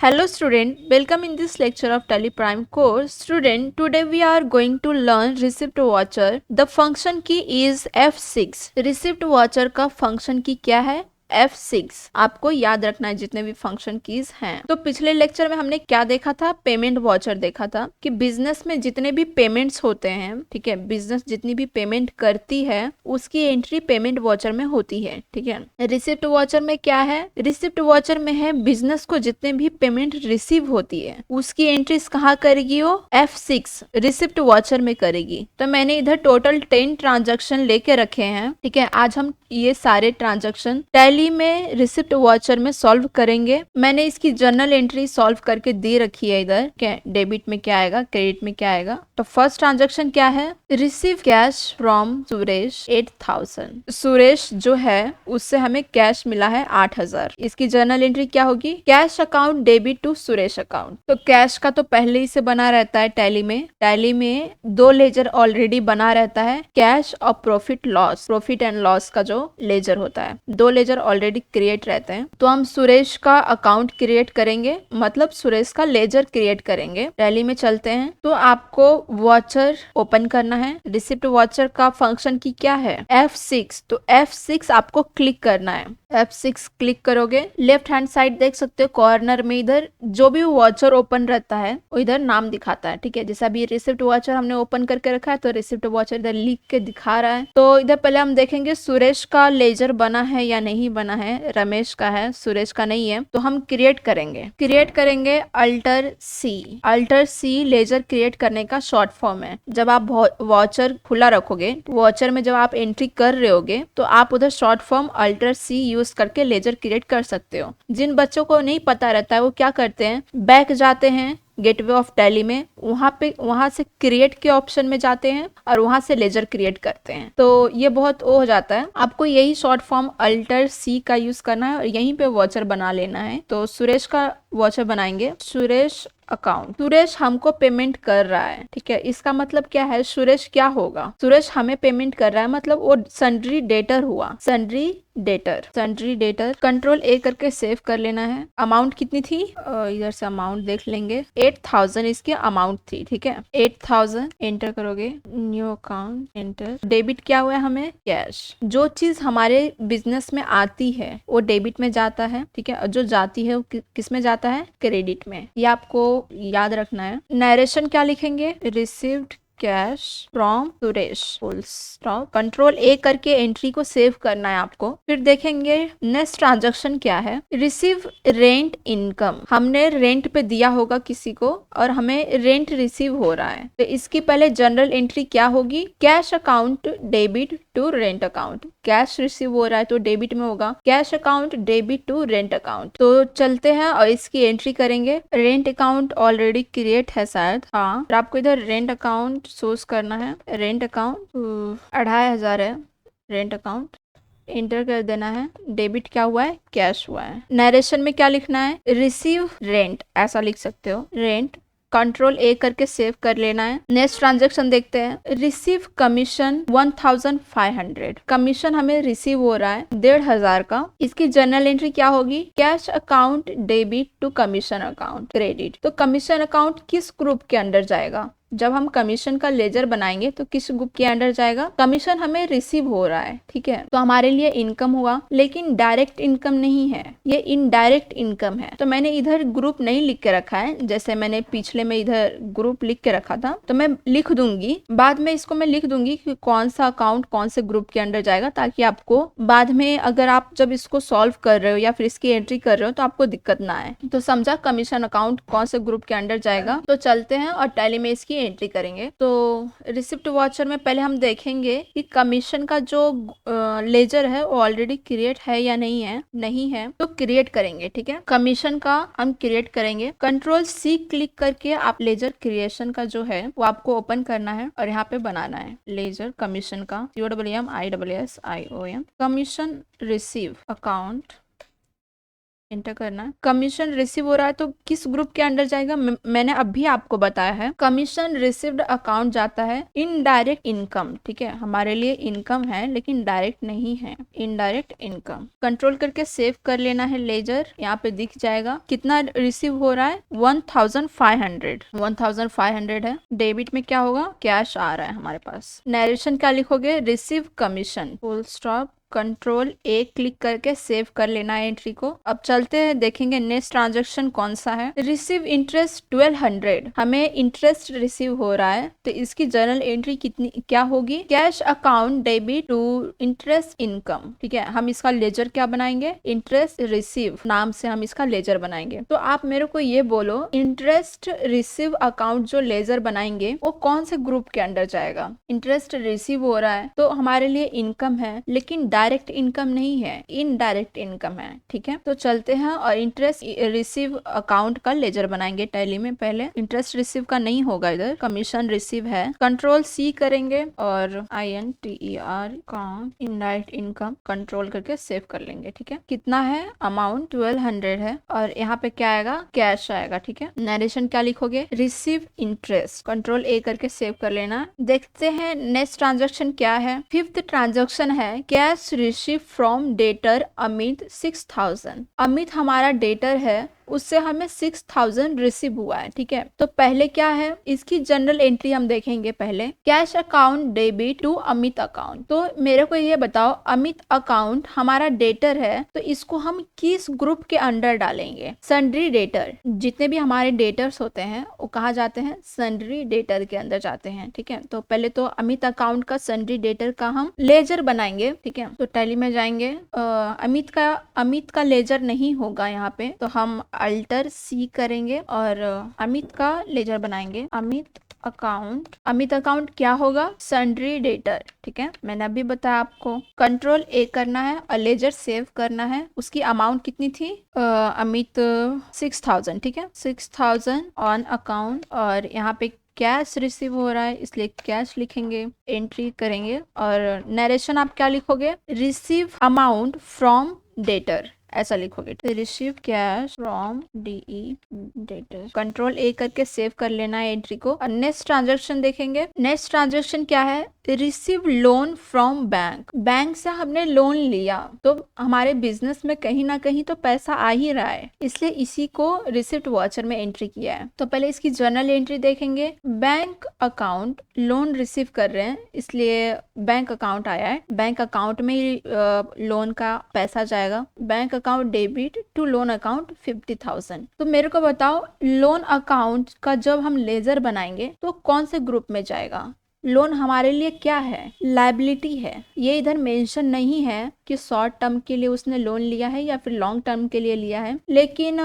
Hello student, welcome in this lecture of Tally Prime course. Student, today we are going to learn receipt voucher. The function key is F6. receipt voucher का function key क्या है? F6 आपको याद रखना है जितने भी function keys हैं। तो पिछले लेक्चर में हमने क्या देखा था? पेमेंट वाउचर देखा था कि बिजनेस में जितने भी पेमेंट्स होते हैं, ठीक है, बिजनेस जितनी भी पेमेंट करती है उसकी एंट्री पेमेंट वाउचर में होती है। ठीक है, रिसिप्ट वाउचर में क्या है? रिसिप्ट वाउचर में है बिजनेस को जितने भी पेमेंट रिसीव होती है उसकी एंट्रीज कहाँ करेगी? वो F6 रिसिप्ट वाउचर में करेगी। तो मैंने इधर टोटल 10 ट्रांजैक्शन लेके रखे हैं। ठीक है, आज हम ये सारे ट्रांजैक्शन टैली में रिसिप्ट वाउचर में सॉल्व करेंगे। मैंने इसकी जर्नल एंट्री सॉल्व करके दे रखी है इधर। क्या डेबिट में क्या आएगा, क्रेडिट में क्या आएगा। तो फर्स्ट ट्रांजैक्शन क्या है? Receive cash from Suresh 8000। Suresh जो है उससे हमें कैश मिला है 8000। इसकी जर्नल एंट्री क्या होगी? Cash account debit to Suresh account. तो कैश का तो पहले ही से बना रहता है टैली में। टैली में दो लेजर ऑलरेडी बना रहता है, कैश और profit loss, profit and loss का जो लेजर होता है। दो लेजर ऑलरेडी क्रिएट रहते हैं। तो हम सुरेश का अकाउंट क्रिएट करेंगे, मतलब सुरेश का लेजर क्रिएट करेंगे। टैली में चलते हैं तो आपको वाउचर ओपन करना है। रिसिप्ट वाउचर का फंक्शन की क्या है? F6। तो F6 आपको क्लिक करना है। F6 क्लिक करोगे, लेफ्ट हैंड साइड देख सकते हो कॉर्नर में इधर जो भी वाउचर ओपन रहता है वो इधर नाम दिखाता है। ठीक है, जैसा अभी रिसिप्ट वाउचर हमने ओपन करके रखा है तो रिसिप्ट वाउचर इधर लिख के दिखा रहा है। तो इधर पहले हम देखेंगे सुरेश का लेजर बना है या नहीं बना है। रमेश का है, सुरेश का नहीं है। तो हम क्रिएट करेंगे अल्टर सी लेजर क्रिएट करने का शॉर्ट फॉर्म है। जब आप वाउचर खुला रखोगे, वाउचर में जब आप एंट्री कर रहे होगे तो आप उधर शॉर्ट फॉर्म अल्टर सी यूज करके लेजर क्रिएट कर सकते हो। जिन बच्चों को नहीं पता रहता है वो क्या करते हैं, बैक जाते हैं गेटवे ऑफ टैली में, वहां से क्रिएट के ऑप्शन में जाते हैं और वहां से लेजर क्रिएट करते हैं। तो ये बहुत हो जाता है। आपको यही शॉर्ट फॉर्म अल्टर सी का यूज करना है और यहीं पे वाउचर बना लेना है। तो सुरेश का वाउचर बनाएंगे, सुरेश अकाउंट। सुरेश हमको पेमेंट कर रहा है। ठीक है, इसका मतलब क्या है? सुरेश क्या होगा? सुरेश हमें पेमेंट कर रहा है, मतलब वो सन्ड्री डेटर हुआ। सन्ड्री डेटर कंट्रोल ए करके सेव कर लेना है। अमाउंट कितनी थी? इधर से अमाउंट देख लेंगे। 8000 इसकी अमाउंट थी। ठीक है, 8000 एंटर करोगे, न्यू अकाउंट एंटर। डेबिट क्या हुआ है हमें? कैश। जो चीज हमारे बिजनेस में आती है वो डेबिट में जाता है। ठीक है, और जो जाती है वो किस में जाता है? क्रेडिट में। ये आपको याद रखना है। नरेशन क्या लिखेंगे? Received cash from Suresh full stop. Control ए करके एंट्री को सेव करना है आपको। फिर देखेंगे नेक्स्ट ट्रांजैक्शन क्या है। Receive rent income. हमने रेंट पे दिया होगा किसी को और हमें रेंट रिसीव हो रहा है। तो इसकी पहले जनरल एंट्री क्या होगी? Cash account debit to rent account. Cash receive हो रहा है तो डेबिट में होगा, cash account debit to rent account. तो चलते हैं और इसकी एंट्री करेंगे। रेंट अकाउंट ऑलरेडी क्रिएट है शायद, हाँ। तो आपको इधर रेंट अकाउंट सोर्स करना है। रेंट अकाउंट 2500 है रेंट अकाउंट, एंटर कर देना है। डेबिट क्या हुआ है? कैश हुआ है। नरेशन में क्या लिखना है? रिसीव रेंट, ऐसा लिख सकते हो, रेंट। कंट्रोल ए करके सेव कर लेना है। नेक्स्ट ट्रांजैक्शन देखते हैं। Receive commission 1500। कमीशन हमें रिसीव हो रहा है 1500 का। इसकी जर्नल एंट्री क्या होगी? Cash account debit to commission account credit. तो कमीशन अकाउंट किस ग्रुप के अंडर जाएगा? जब हम कमीशन का लेजर बनाएंगे तो किस ग्रुप के अंडर जाएगा? कमीशन हमें रिसीव हो रहा है। ठीक है, तो हमारे लिए इनकम हुआ, लेकिन डायरेक्ट इनकम नहीं है, ये इनडायरेक्ट इनकम है। तो मैंने इधर ग्रुप नहीं लिख के रखा है, जैसे मैंने पिछले में इधर ग्रुप लिख के रखा था। तो मैं लिख दूंगी बाद में, इसको मैं लिख दूंगी कि कौन सा अकाउंट कौन से ग्रुप के अंडर जाएगा, ताकि आपको बाद में अगर आप जब इसको सॉल्व कर रहे हो या फिर इसकी एंट्री कर रहे हो तो आपको दिक्कत ना आए। तो समझा कमीशन अकाउंट कौन से ग्रुप के अंडर जाएगा। तो चलते हैं और टैली में इसकी एंट्री करेंगे। तो रिसिप्ट वाउचर में पहले हम देखेंगे कि कमीशन का जो लेजर है वो ऑलरेडी क्रिएट है या नहीं है तो क्रिएट करेंगे। ठीक है, कमीशन का हम क्रिएट करेंगे। कंट्रोल सी क्लिक करके आप लेजर क्रिएशन का जो है वो आपको ओपन करना है और यहाँ पे बनाना है लेजर कमीशन का। COMMISSION commission receive account enter करना है। कमीशन रिसीव हो रहा है तो किस ग्रुप के अंडर जाएगा? मैंने अभी आपको बताया है, कमीशन रिसीव्ड अकाउंट जाता है इनडायरेक्ट इनकम। ठीक है, हमारे लिए इनकम है लेकिन डायरेक्ट नहीं है, इनडायरेक्ट इनकम। कंट्रोल करके सेव कर लेना है लेजर, यहाँ पे दिख जाएगा कितना रिसीव हो रहा है, 1500 है। डेबिट में क्या होगा, कैश आ रहा है हमारे पास। नरेशन क्या लिखोगे, receive commission, full stop, control ए क्लिक करके सेव कर लेना है एंट्री को। अब चलते हैं, देखेंगे नेक्स्ट ट्रांजैक्शन कौन सा है। रिसीव इंटरेस्ट 1200, हमें इंटरेस्ट रिसीव हो रहा है तो इसकी जर्नल एंट्री कितनी क्या होगी, cash account debit to interest income. ठीक है, हम इसका लेजर क्या बनाएंगे, इंटरेस्ट रिसीव नाम से हम इसका लेजर बनाएंगे। तो आप मेरे को ये बोलो, इंटरेस्ट रिसीव अकाउंट जो लेजर बनाएंगे वो कौन से ग्रुप के अंडर जाएगा? इंटरेस्ट रिसीव हो रहा है तो हमारे लिए इनकम है, लेकिन डायरेक्ट इनकम नहीं है, इनडायरेक्ट इनकम है। ठीक है, तो चलते हैं और इंटरेस्ट रिसीव अकाउंट का लेजर बनाएंगे टैली में। पहले इंटरेस्ट रिसीव का नहीं होगा, इधर कमीशन रिसीव है। कंट्रोल सी करेंगे और INTER account indirect income control करके सेव कर लेंगे। ठीक है, कितना है, अमाउंट 1200 है और यहाँ पे क्या आएगा, कैश आएगा। ठीक है, नरेशन क्या लिखोगे, रिसीव इंटरेस्ट, कंट्रोल ए करके सेव कर लेना। देखते हैं नेक्स्ट ट्रांजेक्शन क्या है। 5th ट्रांजेक्शन है cash receive from debtor Amit 6000। Amit हमारा डेटर है, उससे हमें 6000 रिसीव हुआ है। ठीक है, तो पहले क्या है, इसकी जनरल एंट्री हम देखेंगे। पहले cash account debit to Amit account. तो मेरे को ये बताओ, अमित अकाउंट हमारा डेटर है तो इसको हम किस ग्रुप के अंडर डालेंगे, सन्ड्री डेटर। जितने भी हमारे डेटर्स होते हैं वो कहाँ जाते हैं, सन्ड्री डेटर के अंदर जाते हैं। ठीक है, तो पहले तो अमित अकाउंट का सन्ड्री डेटर का हम लेजर बनाएंगे। ठीक है, तो टैली में जाएंगे, अमित का लेजर नहीं होगा यहाँ पे, तो हम अल्टर सी करेंगे और अमित का लेजर बनाएंगे। अमित अकाउंट क्या होगा, सन्ड्री डेटर। ठीक है, मैंने अभी बताया आपको। कंट्रोल ए करना है और लेजर सेव करना है। उसकी अमाउंट कितनी थी, अमित 6000। ठीक है, 6000 ऑन अकाउंट और यहाँ पे कैश रिसीव हो रहा है इसलिए कैश लिखेंगे, एंट्री करेंगे और नरेशन आप क्या लिखोगे, रिसीव अमाउंट फ्रॉम डेटर, ऐसा लिखोगे, receive cash from DE debtor. Control ए करके सेव कर लेना है एंट्री को। और नेक्स्ट ट्रांजैक्शन देखेंगे। नेक्स्ट ट्रांजैक्शन क्या है, receive loan from bank. Bank से हमने लोन लिया तो हमारे बिजनेस में कहीं ना कहीं तो पैसा आ ही रहा है, इसलिए इसी को रिसिप्ट वॉचर में एंट्री किया है। तो पहले इसकी जर्नल एंट्री देखेंगे। बैंक अकाउंट लोन रिसीव कर रहे हैं इसलिए बैंक अकाउंट आया है, बैंक अकाउंट में ही लोन का पैसा जाएगा। Bank account debit to loan account 50,000। तो मेरे को बताओ, लोन अकाउंट का जब हम लेजर बनाएंगे तो कौन से ग्रुप में जाएगा? लोन हमारे लिए क्या है, लायबिलिटी है। ये इधर मेंशन नहीं है कि शॉर्ट टर्म के लिए उसने लोन लिया है या फिर लॉन्ग टर्म के लिए लिया है, लेकिन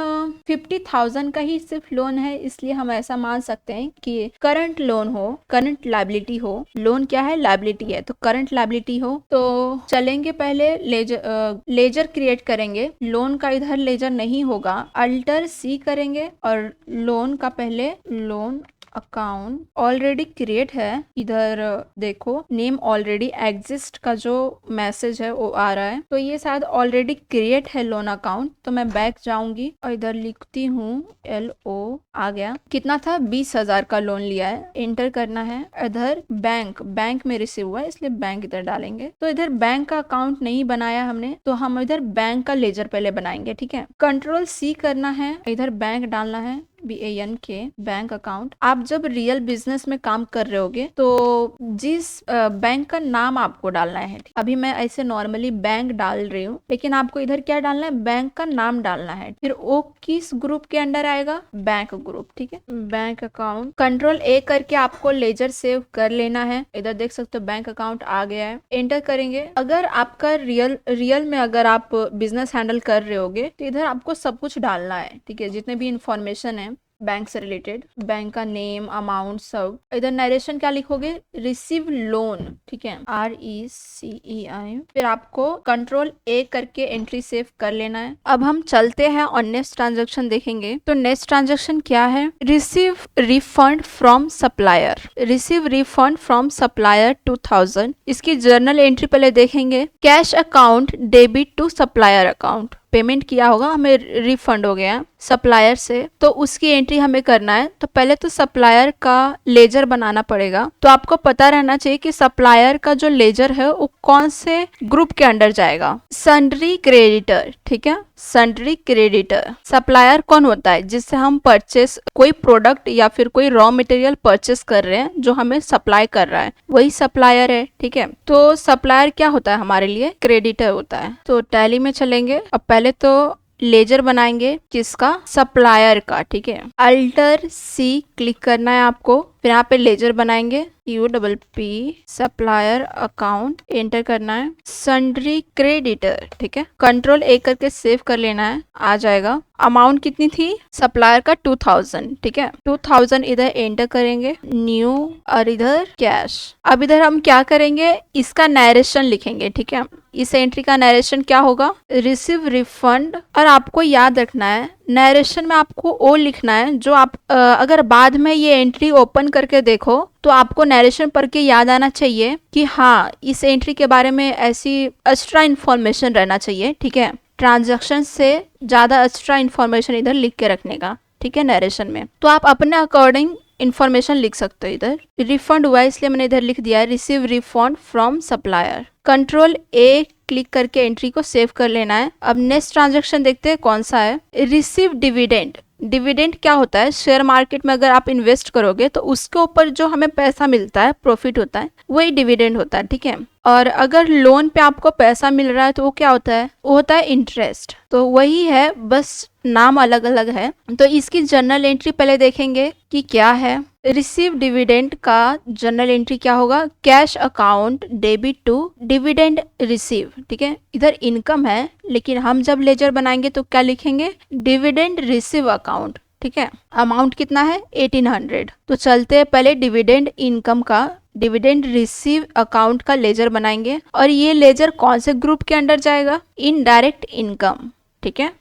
50,000 का ही सिर्फ लोन है, इसलिए हम ऐसा मान सकते हैं कि करंट लोन हो, करंट लायबिलिटी हो। लोन क्या है, लायबिलिटी है, तो करंट लायबिलिटी हो। तो चलेंगे पहले लेजर क्रिएट करेंगे। लोन का इधर लेजर नहीं होगा, अल्टर सी करेंगे और लोन का पहले लोन अकाउंट ऑलरेडी क्रिएट है। इधर देखो, नेम ऑलरेडी एग्जिस्ट का जो मैसेज है वो आ रहा है, तो ये शायद ऑलरेडी क्रिएट है लोन अकाउंट। तो मैं बैक जाऊंगी और इधर लिखती हूँ LO, आ गया। कितना था, 20,000 का लोन लिया है, एंटर करना है। इधर बैंक में रिसीव हुआ है इसलिए बैंक इधर डालेंगे। तो इधर बैंक का अकाउंट नहीं बनाया हमने, तो हम इधर बैंक का लेजर पहले बनाएंगे। ठीक है, कंट्रोल C करना है, इधर बैंक डालना है, BANK, बैंक अकाउंट। आप जब रियल बिजनेस में काम कर रहे होगे तो जिस बैंक का नाम आपको डालना है। अभी मैं ऐसे नॉर्मली बैंक डाल रही हूँ, लेकिन आपको इधर क्या डालना है, बैंक का नाम डालना है। फिर वो किस ग्रुप के अंडर आएगा, बैंक ग्रुप। ठीक है, बैंक अकाउंट। कंट्रोल A करके आपको लेजर सेव कर लेना है। इधर देख सकते हो बैंक अकाउंट आ गया है, एंटर करेंगे। अगर आपका रियल में अगर आप बिजनेस हैंडल कर रहे होगे तो इधर आपको सब कुछ डालना है। ठीक है, जितने भी इंफॉर्मेशन है बैंक से रिलेटेड, बैंक का नेम, अमाउंट, सब। इधर नरेशन क्या लिखोगे, रिसीव लोन। ठीक है, RECEI। फिर आपको कंट्रोल A करके एंट्री सेव कर लेना है। अब हम चलते हैं और नेक्स्ट ट्रांजैक्शन देखेंगे। तो नेक्स्ट ट्रांजैक्शन क्या है, receive refund from supplier. Receive refund from supplier 2000। इसकी जर्नल एंट्री पहले देखेंगे। Cash account debit to supplier account. Payment किया होगा, हमें रिफंड हो गया सप्लायर से, तो उसकी एंट्री हमें करना है। तो पहले तो सप्लायर का लेजर बनाना पड़ेगा। तो आपको पता रहना चाहिए कि सप्लायर का जो लेजर है वो कौन से ग्रुप के अंडर जाएगा। सन्ड्री क्रेडिटर, ठीक है, सन्ड्री क्रेडिटर। सप्लायर कौन होता है? जिससे हम परचेस कोई प्रोडक्ट या फिर कोई रॉ मटेरियल परचेस कर रहे हैं, जो हमें सप्लाई कर रहा है, वही सप्लायर है, ठीक है। तो सप्लायर क्या होता है हमारे लिए? क्रेडिटर होता है। तो टैली में चलेंगे। अब पहले तो लेजर बनाएंगे, किसका? सप्लायर का, ठीक है। अल्टर सी क्लिक करना है आपको, फिर यहाँ पे लेजर बनाएंगे, UPP सप्लायर अकाउंट एंटर करना है। सन्ड्री क्रेडिटर, ठीक है, कंट्रोल A करके सेव कर लेना है, आ जाएगा। अमाउंट कितनी थी सप्लायर का? 2000, ठीक है। 2000 इधर एंटर करेंगे, न्यू, और इधर कैश। अब इधर हम क्या करेंगे? इसका नरेशन लिखेंगे, ठीक है। इस एंट्री का नरेशन क्या होगा? Receive refund. और आपको याद रखना है नरेशन में आपको वो लिखना है जो आप अगर बाद में ये एंट्री ओपन करके देखो तो आपको नरेशन पढ़ के याद आना चाहिए कि हाँ, इस एंट्री के बारे में ऐसी एक्स्ट्रा इन्फॉर्मेशन रहना चाहिए, ठीक है। ट्रांजैक्शन से ज्यादा एक्स्ट्रा इन्फॉर्मेशन इधर लिख के रखने का, ठीक है, नरेशन में। तो आप अपने अकॉर्डिंग इन्फॉर्मेशन लिख सकते हो। इधर रिफंड हुआ इसलिए मैंने इधर लिख दिया receive refund from supplier. Control A click करके एंट्री को सेव कर लेना है। अब नेक्स्ट ट्रांजैक्शन देखते हैं कौन सा है। Receive dividend. डिविडेंड क्या होता है? शेयर मार्केट में अगर आप इन्वेस्ट करोगे तो उसके ऊपर जो हमें पैसा मिलता है, प्रॉफिट होता है, वही डिविडेंड होता है, ठीक है। और अगर लोन पे आपको पैसा मिल रहा है तो वो क्या होता है? वो होता है इंटरेस्ट। तो वही है, बस नाम अलग अलग है। तो इसकी जर्नल एंट्री पहले देखेंगे कि क्या है। रिसीव डिविडेंड का जर्नल एंट्री क्या होगा? Cash account debit to dividend receive, ठीक है। इधर इनकम है, लेकिन हम जब लेजर बनाएंगे तो क्या लिखेंगे? डिविडेंड रिसीव अकाउंट, ठीक है। अमाउंट कितना है? 1800। तो चलते हैं पहले डिविडेंड इनकम का, डिविडेंड रिसीव अकाउंट का लेजर बनाएंगे। और ये लेजर कौन से ग्रुप के अंडर जाएगा? इनडायरेक्ट इनकम, ठीक है।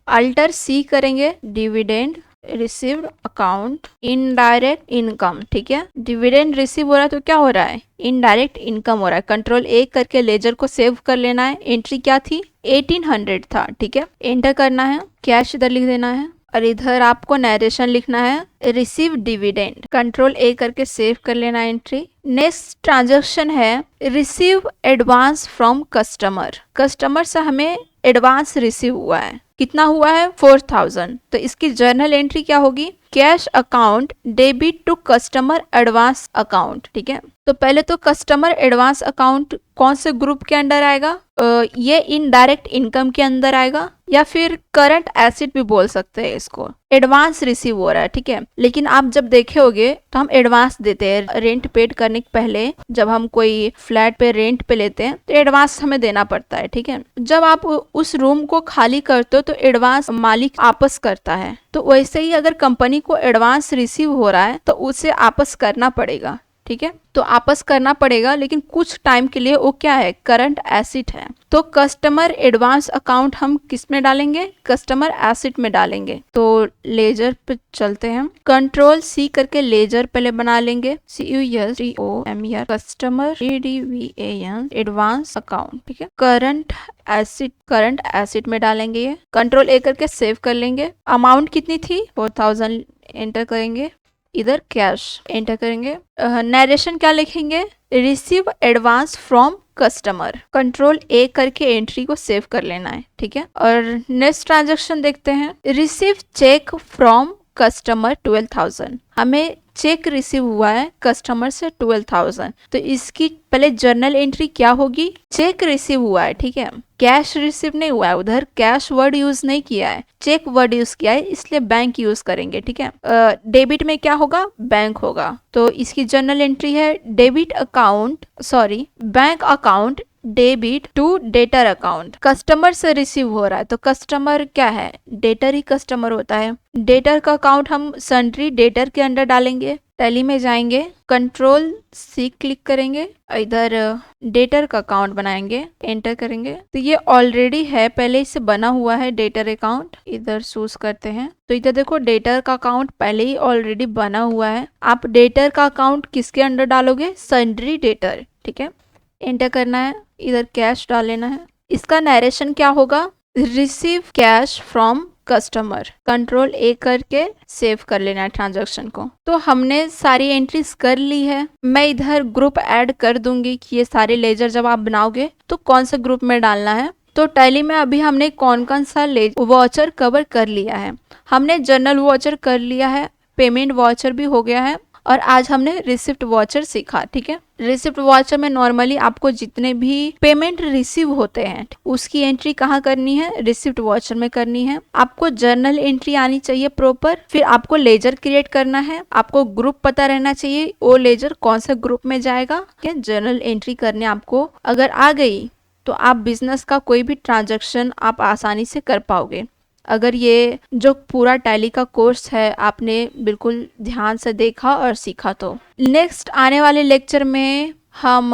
अल्टर C करेंगे, dividend received account indirect income, ठीक है। डिविडेंड रिसीव हो रहा है तो क्या हो रहा है? इनडायरेक्ट इनकम हो रहा है। कंट्रोल A करके लेजर को सेव कर लेना है। एंट्री क्या थी? 1800 था, ठीक है। एंटर करना है, कैश इधर लिख देना है, और इधर आपको नरेशन लिखना है रिसीव डिविडेंड। कंट्रोल A करके सेव कर लेना एंट्री। नेक्स्ट ट्रांजैक्शन है receive advance from customer. Customer से हमें एडवांस रिसीव हुआ है। कितना हुआ है? 4000। तो इसकी जर्नल एंट्री क्या होगी? Cash account debit to customer advance account, ठीक है। तो पहले तो कस्टमर एडवांस अकाउंट कौन से ग्रुप के अंडर आएगा? ये इनडायरेक्ट इनकम के अंदर आएगा, या फिर करंट एसेट भी बोल सकते हैं इसको। एडवांस रिसीव हो रहा है, ठीक है। लेकिन आप जब देखे होगे तो हम एडवांस देते हैं रेंट पेड करने के पहले। जब हम कोई फ्लैट पे रेंट पे लेते हैं तो एडवांस हमें देना पड़ता है, ठीक है। जब आप उस रूम को खाली करते हो तो एडवांस मालिक आपस करता है। तो वैसे ही अगर कंपनी को एडवांस रिसीव हो रहा है तो उसे आपस करना पड़ेगा, ठीक है। तो आपस करना पड़ेगा, लेकिन कुछ टाइम के लिए वो क्या है? करंट एसेट है। तो कस्टमर एडवांस अकाउंट हम किस में डालेंगे? कस्टमर एसेट में डालेंगे। तो लेजर पे चलते हैं, कंट्रोल C करके लेजर पहले बना लेंगे, CUSTOMER customer EDVAN advance account, ठीक है। करंट एसेट में डालेंगे ये। कंट्रोल A करके सेव कर लेंगे। अमाउंट कितनी थी? 4000 एंटर करेंगे। इधर कैश एंटर करेंगे। नरेशन क्या लिखेंगे? Receive advance from customer. Control A करके एंट्री को सेव कर लेना है, ठीक है। और नेक्स्ट ट्रांजैक्शन देखते हैं। Receive cheque from customer 12000। हमें चेक रिसीव हुआ है कस्टमर से 12000। तो इसकी पहले जर्नल एंट्री क्या होगी? चेक रिसीव हुआ है, ठीक है। कैश रिसीव नहीं हुआ है, उधर कैश वर्ड यूज नहीं किया है, चेक वर्ड यूज किया है, इसलिए बैंक यूज करेंगे, ठीक है। डेबिट में क्या होगा? बैंक होगा। तो इसकी जर्नल एंट्री है bank account debit to debtor account. Customer से रिसीव हो रहा है तो कस्टमर क्या है? डेटर ही कस्टमर होता है। डेटर का अकाउंट हम सन्ड्री डेटर के अंडर डालेंगे। टैली में जाएंगे, कंट्रोल C क्लिक करेंगे, इधर डेटर का अकाउंट बनाएंगे, एंटर करेंगे। तो ये ऑलरेडी है, पहले इससे बना हुआ है डेटर अकाउंट। इधर चूज करते हैं तो इधर देखो डेटर का अकाउंट पहले ही ऑलरेडी बना हुआ है। आप डेटर का अकाउंट किसके अंडर डालोगे? सन्ड्री डेटर, ठीक है। एंटर करना है, इधर कैश डाल लेना है। इसका नरेशन क्या होगा? Receive cash from customer, control ए करके सेव कर लेना है ट्रांजैक्शन को। तो हमने सारी एंट्रीज कर ली है। मैं इधर ग्रुप ऐड कर दूंगी कि ये सारे लेजर जब आप बनाओगे तो कौन से ग्रुप में डालना है। तो टैली में अभी हमने कौन कौन सा वॉचर कवर कर लिया है। हमने जनरल वॉचर कर लिया है, पेमेंट वॉचर भी हो गया है, और आज हमने रिसिप्ट वॉचर सीखा। ठीक है, रिसिप्ट वॉचर में नॉर्मली आपको जितने भी पेमेंट रिसीव होते हैं उसकी एंट्री कहाँ करनी है, रिसिप्ट वॉचर में करनी है। आपको जर्नल एंट्री आनी चाहिए प्रॉपर, फिर आपको लेजर क्रिएट करना है, आपको ग्रुप पता रहना चाहिए वो लेजर कौन सा ग्रुप में जाएगा। जर्नल एंट्री करने आपको अगर आ गई तो आप बिजनेस का कोई भी ट्रांजेक्शन आप आसानी से कर पाओगे। अगर ये जो पूरा टैली का कोर्स है आपने बिल्कुल ध्यान से देखा और सीखा तो नेक्स्ट आने वाले लेक्चर में हम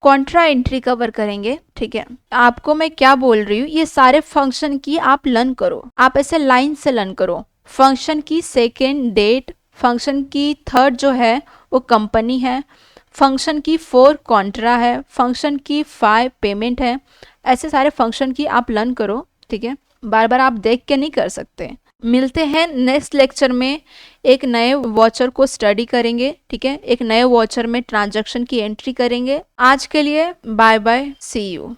कॉन्ट्रा एंट्री कवर करेंगे। ठीक है, आपको मैं क्या बोल रही हूँ, ये सारे फंक्शन की आप लर्न करो, आप ऐसे लाइन से लर्न करो। फंक्शन की सेकेंड डेट, फंक्शन की थर्ड जो है वो कंपनी है, फंक्शन की 4 कॉन्ट्रा है, फंक्शन की 5 पेमेंट है। ऐसे सारे फंक्शन की आप लर्न करो। ठीक है, बार बार आप देख के नहीं कर सकते। मिलते हैं नेक्स्ट लेक्चर में, एक नए वॉचर को स्टडी करेंगे। ठीक है, एक नए वॉचर में ट्रांजैक्शन की एंट्री करेंगे। आज के लिए बाय बाय, सी यू।